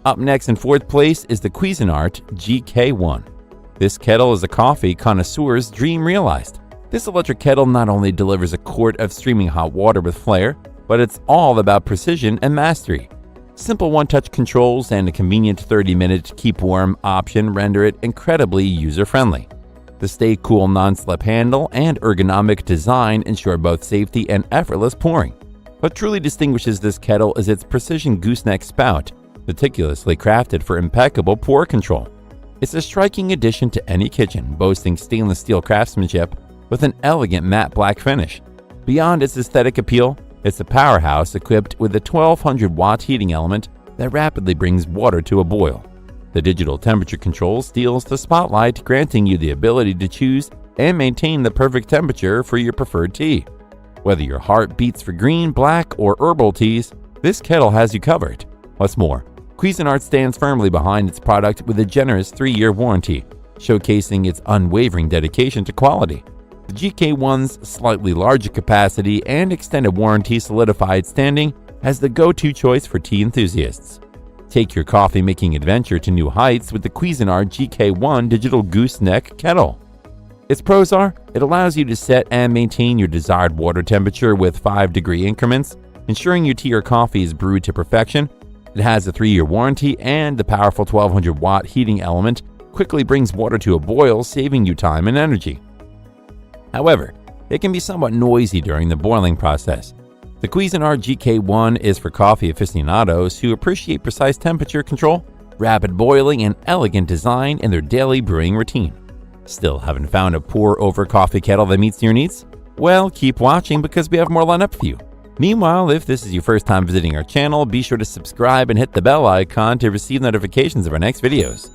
Up next in fourth place is the Cuisinart GK-1. This kettle is a coffee connoisseur's dream realized. This electric kettle not only delivers a quart of steaming hot water with flair, but it's all about precision and mastery. Simple one-touch controls and a convenient 30-minute keep warm option render it incredibly user-friendly. The stay cool non-slip handle and ergonomic design ensure both safety and effortless pouring. What truly distinguishes this kettle is its precision gooseneck spout, meticulously crafted for impeccable pour control. It's a striking addition to any kitchen, boasting stainless steel craftsmanship with an elegant matte black finish. Beyond its aesthetic appeal, it's a powerhouse equipped with a 1200-watt heating element that rapidly brings water to a boil. The digital temperature control steals the spotlight, granting you the ability to choose and maintain the perfect temperature for your preferred tea. Whether your heart beats for green, black, or herbal teas, this kettle has you covered. What's more, Cuisinart stands firmly behind its product with a generous 3-year warranty, showcasing its unwavering dedication to quality. The GK-1's slightly larger capacity and extended warranty solidify its standing as the go-to choice for tea enthusiasts. Take your coffee-making adventure to new heights with the Cuisinart GK-1 Digital Gooseneck Kettle. Its pros are, it allows you to set and maintain your desired water temperature with 5-degree increments, ensuring your tea or coffee is brewed to perfection. It has a 3-year warranty, and the powerful 1200-watt heating element quickly brings water to a boil, saving you time and energy. However, it can be somewhat noisy during the boiling process. The Cuisinart GK-1 is for coffee aficionados who appreciate precise temperature control, rapid boiling, and elegant design in their daily brewing routine. Still haven't found a pour-over coffee kettle that meets your needs? Well, keep watching because we have more lined up for you. Meanwhile, if this is your first time visiting our channel, be sure to subscribe and hit the bell icon to receive notifications of our next videos.